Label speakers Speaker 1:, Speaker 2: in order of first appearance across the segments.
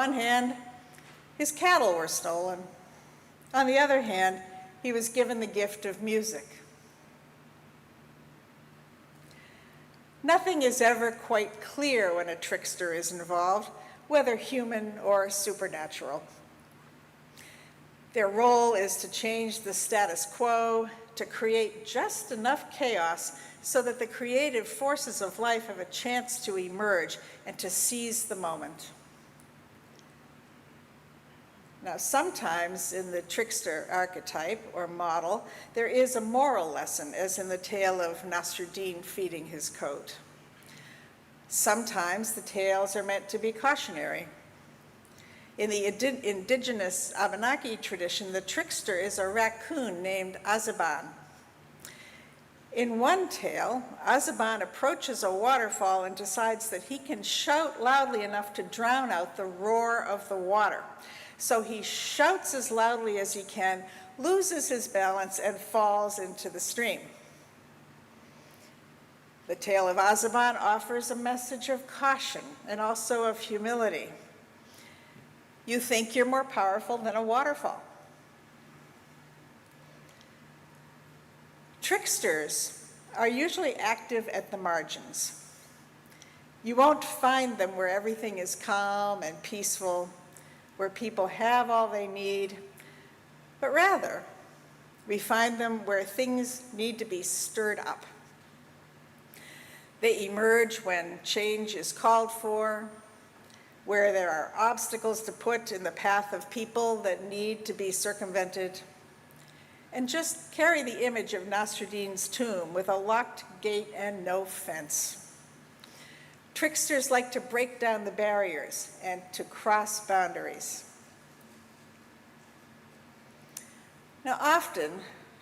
Speaker 1: On one hand, his cattle were stolen. On the other hand, he was given the gift of music. Nothing is ever quite clear when a trickster is involved, whether human or supernatural. Their role is to change the status quo, to create just enough chaos so that the creative forces of life have a chance to emerge and to seize the moment. Now, sometimes in the trickster archetype or model, there is a moral lesson, as in the tale of Nasruddin feeding his coat. Sometimes the tales are meant to be cautionary. In the indigenous Abenaki tradition, the trickster is a raccoon named Azaban. In one tale, Azaban approaches a waterfall and decides that he can shout loudly enough to drown out the roar of the water. So he shouts as loudly as he can, loses his balance, and falls into the stream. The tale of Azaban offers a message of caution and also of humility. You think you're more powerful than a waterfall. Tricksters are usually active at the margins. You won't find them where everything is calm and peaceful, where people have all they need, but rather, we find them where things need to be stirred up. They emerge when change is called for, where there are obstacles to put in the path of people that need to be circumvented, and just carry the image of Nasruddin's tomb with a locked gate and no fence. Tricksters like to break down the barriers and to cross boundaries. Now, often,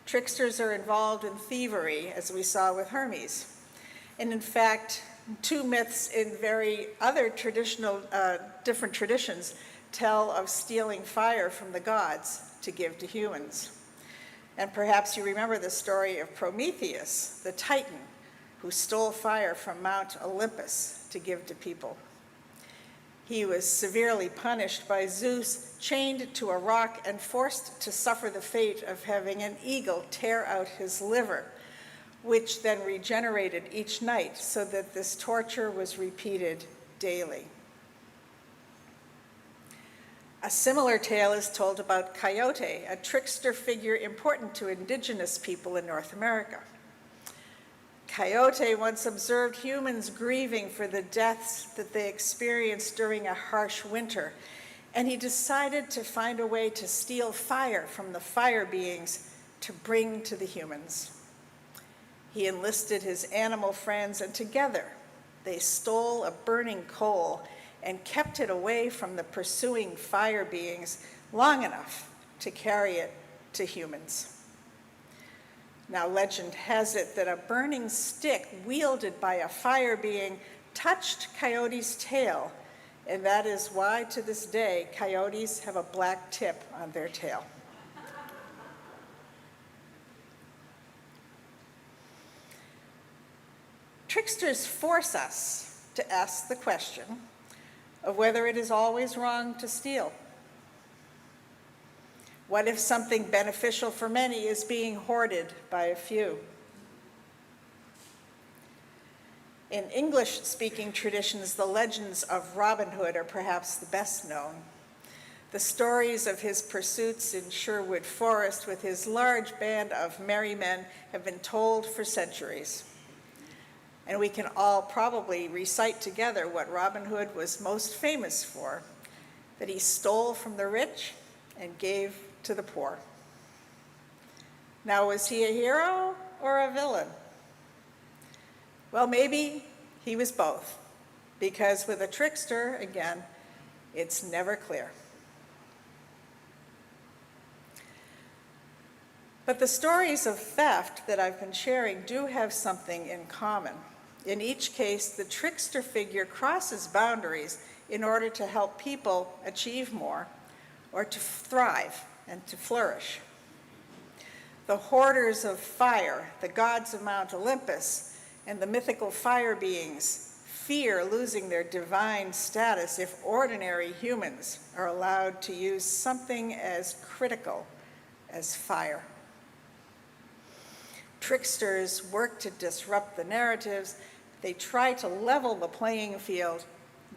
Speaker 1: tricksters are involved in thievery, as we saw with Hermes. And in fact, two myths in very other different traditions tell of stealing fire from the gods to give to humans. And perhaps you remember the story of Prometheus, the Titan, who stole fire from Mount Olympus to give to people. He was severely punished by Zeus, chained to a rock and forced to suffer the fate of having an eagle tear out his liver, which then regenerated each night, so that this torture was repeated daily. A similar tale is told about Coyote, a trickster figure important to indigenous people in North America. Coyote once observed humans grieving for the deaths that they experienced during a harsh winter, and he decided to find a way to steal fire from the fire beings to bring to the humans. He enlisted his animal friends, and together they stole a burning coal and kept it away from the pursuing fire beings long enough to carry it to humans. Now, legend has it that a burning stick wielded by a fire being touched Coyote's tail, and that is why, to this day, coyotes have a black tip on their tail. Tricksters force us to ask the question of whether it is always wrong to steal. What if something beneficial for many is being hoarded by a few? In English-speaking traditions, the legends of Robin Hood are perhaps the best known. The stories of his pursuits in Sherwood Forest with his large band of merry men have been told for centuries. And we can all probably recite together what Robin Hood was most famous for, that he stole from the rich and gave to the poor. Now, was he a hero or a villain? Well, maybe he was both, because with a trickster, again, it's never clear. But the stories of theft that I've been sharing do have something in common. In each case, the trickster figure crosses boundaries in order to help people achieve more or to thrive and to flourish. The hoarders of fire, the gods of Mount Olympus, and the mythical fire beings fear losing their divine status if ordinary humans are allowed to use something as critical as fire. Tricksters work to disrupt the narratives. They try to level the playing field,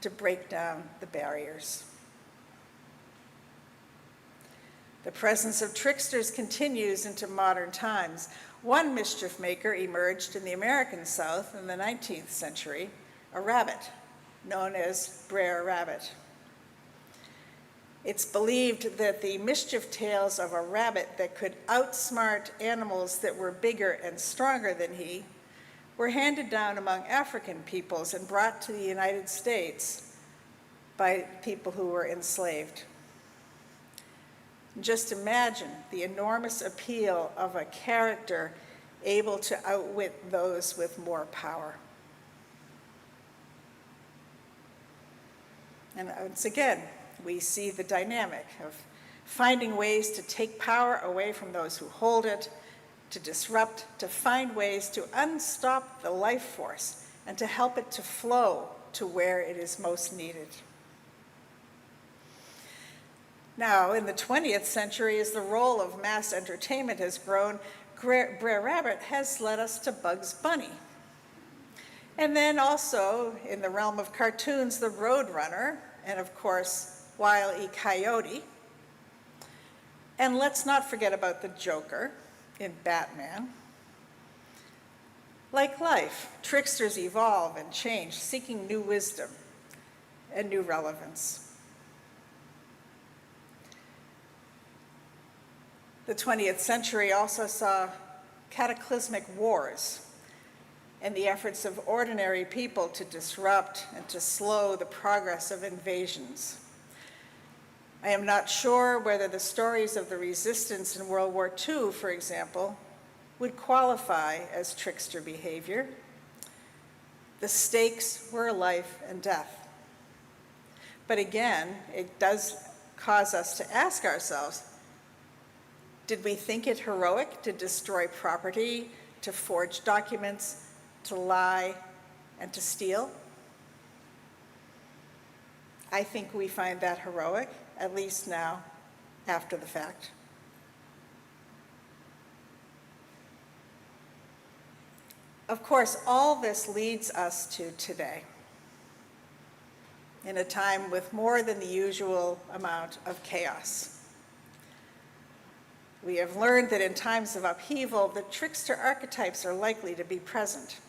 Speaker 1: to break down the barriers. The presence of tricksters continues into modern times. One mischief maker emerged in the American South in the 19th century, a rabbit, known as Brer Rabbit. It's believed that the mischief tales of a rabbit that could outsmart animals that were bigger and stronger than he were handed down among African peoples and brought to the United States by people who were enslaved. Just imagine the enormous appeal of a character able to outwit those with more power. And once again, we see the dynamic of finding ways to take power away from those who hold it, to disrupt, to find ways to unstop the life force and to help it to flow to where it is most needed. Now, in the 20th century, as the role of mass entertainment has grown, Brer Rabbit has led us to Bugs Bunny. And then also, in the realm of cartoons, the Roadrunner, and of course, Wile E. Coyote. And let's not forget about the Joker in Batman. Like life, tricksters evolve and change, seeking new wisdom and new relevance. The 20th century also saw cataclysmic wars and the efforts of ordinary people to disrupt and to slow the progress of invasions. I am not sure whether the stories of the resistance in World War II, for example, would qualify as trickster behavior. The stakes were life and death. But again, it does cause us to ask ourselves, did we think it heroic to destroy property, to forge documents, to lie, and to steal? I think we find that heroic, at least now, after the fact. Of course, all this leads us to today, in a time with more than the usual amount of chaos. We have learned that in times of upheaval, the trickster archetypes are likely to be present.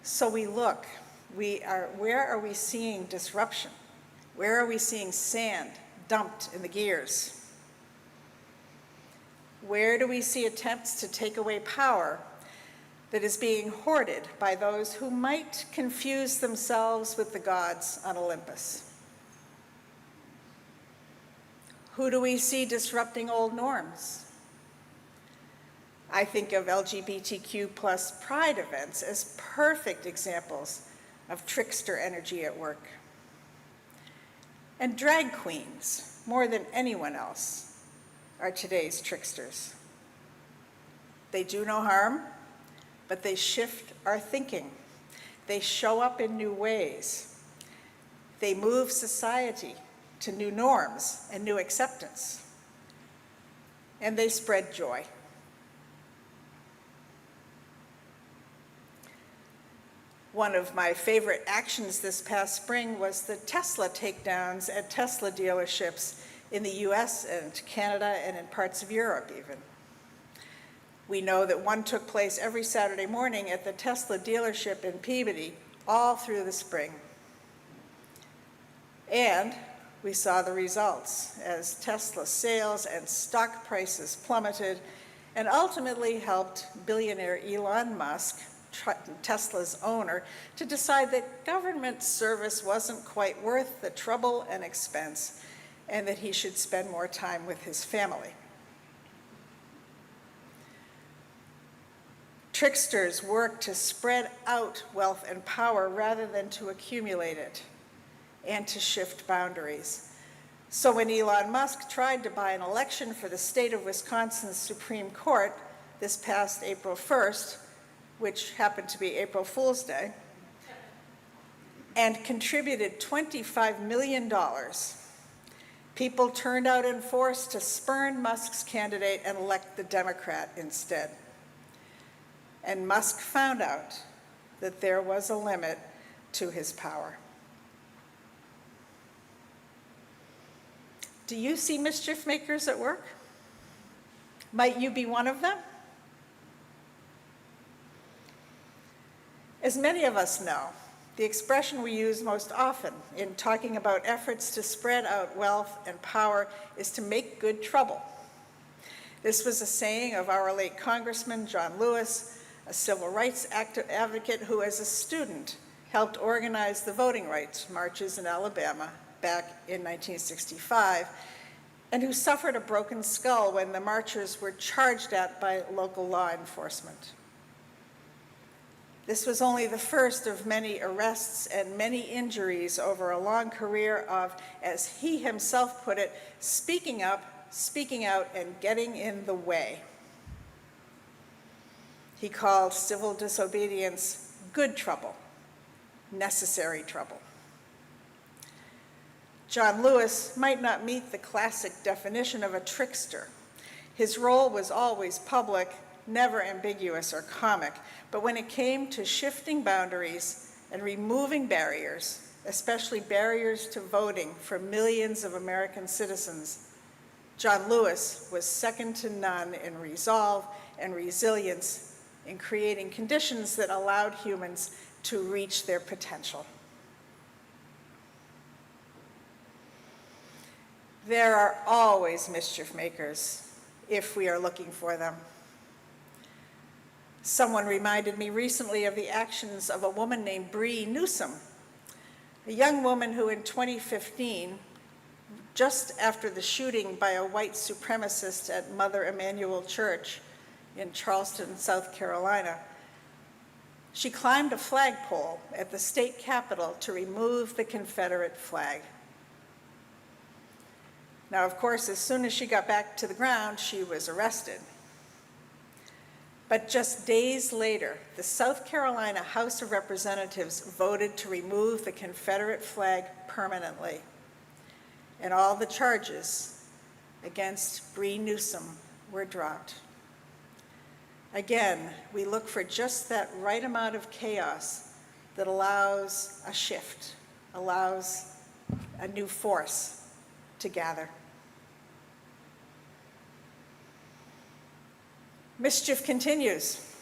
Speaker 1: So we look, where are we seeing disruption? Where are we seeing sand dumped in the gears? Where do we see attempts to take away power that is being hoarded by those who might confuse themselves with the gods on Olympus? Who do we see disrupting old norms? I think of LGBTQ plus pride events as perfect examples of trickster energy at work. And drag queens, more than anyone else, are today's tricksters. They do no harm, but they shift our thinking. They show up in new ways. They move society to new norms and new acceptance. And they spread joy. One of my favorite actions this past spring was the Tesla takedowns at Tesla dealerships in the US and Canada and in parts of Europe even. We know that one took place every Saturday morning at the Tesla dealership in Peabody all through the spring. And we saw the results as Tesla sales and stock prices plummeted and ultimately helped billionaire Elon Musk, Tesla's owner, to decide that government service wasn't quite worth the trouble and expense and that he should spend more time with his family. Tricksters work to spread out wealth and power rather than to accumulate it and to shift boundaries. So when Elon Musk tried to buy an election for the state of Wisconsin's Supreme Court this past April 1st, which happened to be April Fool's Day, and contributed $25 million. People turned out in force to spurn Musk's candidate and elect the Democrat instead. And Musk found out that there was a limit to his power. Do you see mischief makers at work? Might you be one of them? As many of us know, the expression we use most often in talking about efforts to spread out wealth and power is to make good trouble. This was a saying of our late Congressman John Lewis, a civil rights advocate who as a student helped organize the voting rights marches in Alabama back in 1965, and who suffered a broken skull when the marchers were charged at by local law enforcement. This was only the first of many arrests and many injuries over a long career of, as he himself put it, speaking up, speaking out, and getting in the way. He called civil disobedience good trouble, necessary trouble. John Lewis might not meet the classic definition of a trickster. His role was always public, never ambiguous or comic, but when it came to shifting boundaries and removing barriers, especially barriers to voting for millions of American citizens, John Lewis was second to none in resolve and resilience in creating conditions that allowed humans to reach their potential. There are always mischief makers if we are looking for them. Someone reminded me recently of the actions of a woman named Bree Newsom, a young woman who in 2015, just after the shooting by a white supremacist at Mother Emanuel Church in Charleston, South Carolina, she climbed a flagpole at the state capitol to remove the Confederate flag. Now, of course, as soon as she got back to the ground, she was arrested. But just days later, the South Carolina House of Representatives voted to remove the Confederate flag permanently. And all the charges against Bree Newsom were dropped. Again, we look for just that right amount of chaos that allows a shift, allows a new force to gather. Mischief continues.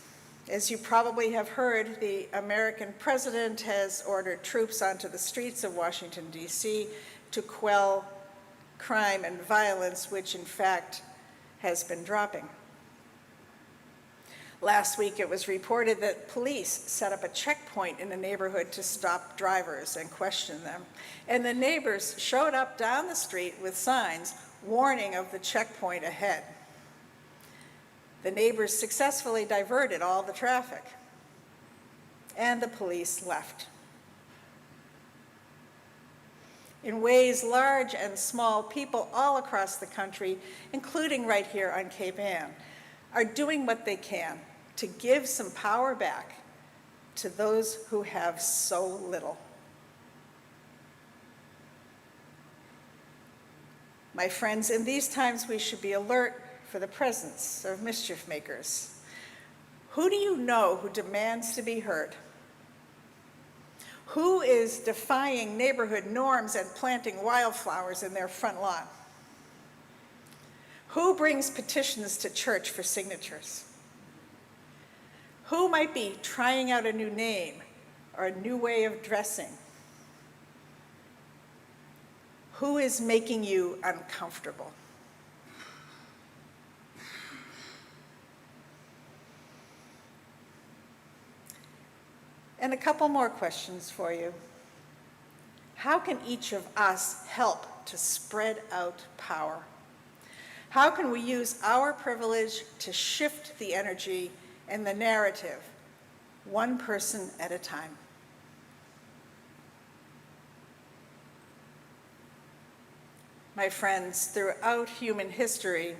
Speaker 1: As you probably have heard, the American president has ordered troops onto the streets of Washington, D.C. to quell crime and violence, which in fact has been dropping. Last week it was reported that police set up a checkpoint in a neighborhood to stop drivers and question them. And the neighbors showed up down the street with signs warning of the checkpoint ahead. The neighbors successfully diverted all the traffic, and the police left. In ways large and small, people all across the country, including right here on Cape Ann, are doing what they can to give some power back to those who have so little. My friends, in these times we should be alert for the presence of mischief makers. Who do you know who demands to be heard? Who is defying neighborhood norms and planting wildflowers in their front lawn? Who brings petitions to church for signatures? Who might be trying out a new name or a new way of dressing? Who is making you uncomfortable? And a couple more questions for you. How can each of us help to spread out power? How can we use our privilege to shift the energy and the narrative, one person at a time? My friends, throughout human history,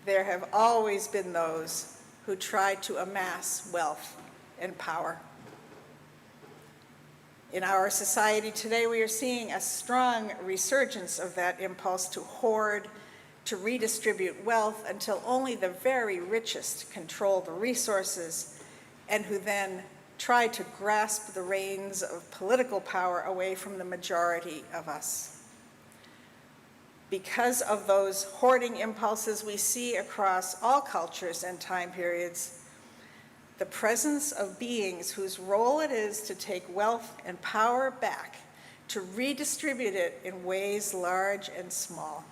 Speaker 1: there have always been those who try to amass wealth and power. In our society today, we are seeing a strong resurgence of that impulse to hoard, to redistribute wealth until only the very richest control the resources, and who then try to grasp the reins of political power away from the majority of us. Because of those hoarding impulses we see across all cultures and time periods, the presence of beings whose role it is to take wealth and power back, to redistribute it in ways large and small.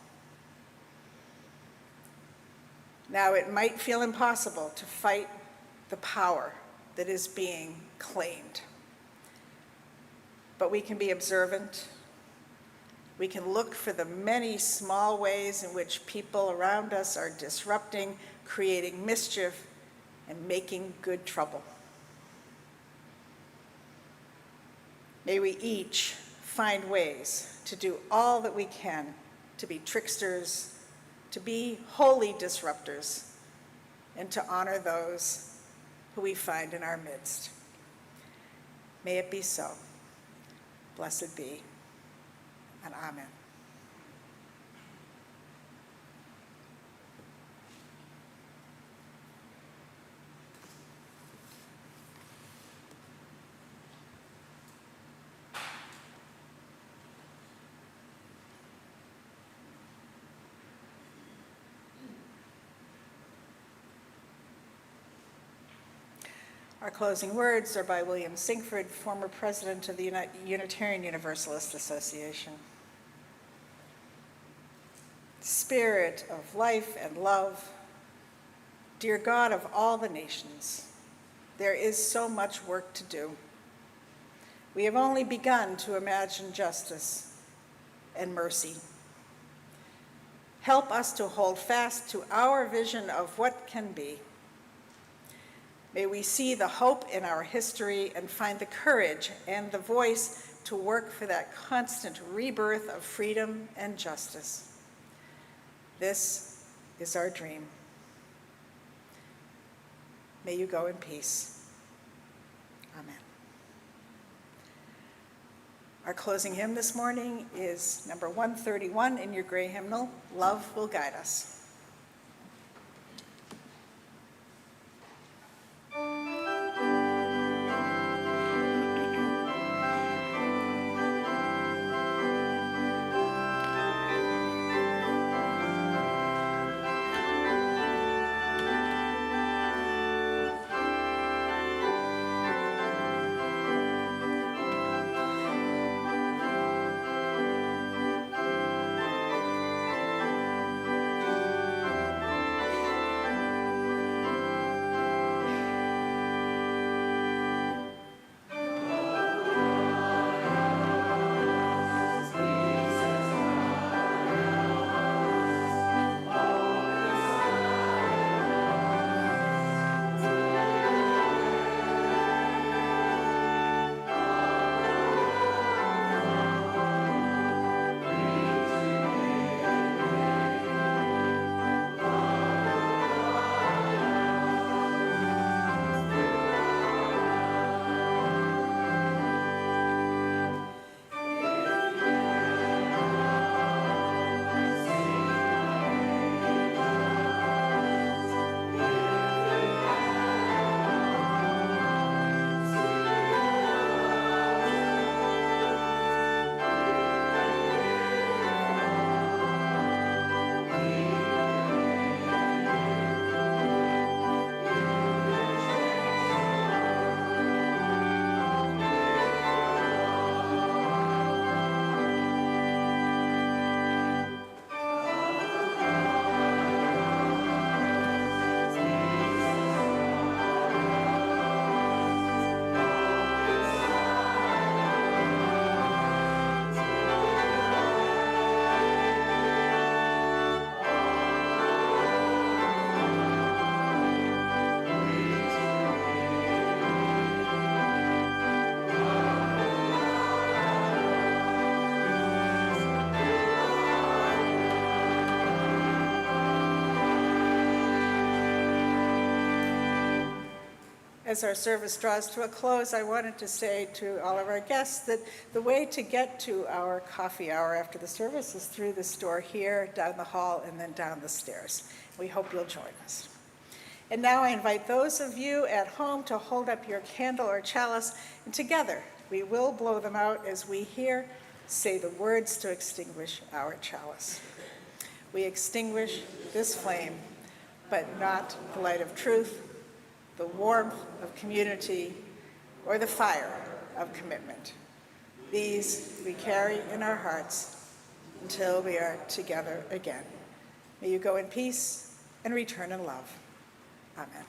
Speaker 1: Now, it might feel impossible to fight the power that is being claimed, but we can be observant. We can look for the many small ways in which people around us are disrupting, creating mischief, and making good trouble. May we each find ways to do all that we can to be tricksters, to be holy disruptors, and to honor those who we find in our midst. May it be so. Blessed be, and amen. Our closing words are by William Sinkford, former president of the Unitarian Universalist Association. Spirit of life and love, dear God of all the nations, there is so much work to do. We have only begun to imagine justice and mercy. Help us to hold fast to our vision of what can be. May we see the hope in our history and find the courage and the voice to work for that constant rebirth of freedom and justice. This is our dream. May you go in peace. Amen. Our closing hymn this morning is number 131 in your gray hymnal, Love Will Guide Us. As our service draws to a close, I wanted to say to all of our guests that the way to get to our coffee hour after the service is through this door here, down the hall, and then down the stairs. We hope you'll join us. And now I invite those of you at home to hold up your candle or chalice, and together we will blow them out as we here say the words to extinguish our chalice. We extinguish this flame, but not the light of truth, the warmth of community, or the fire of commitment. These we carry in our hearts until we are together again. May you go in peace and return in love. Amen.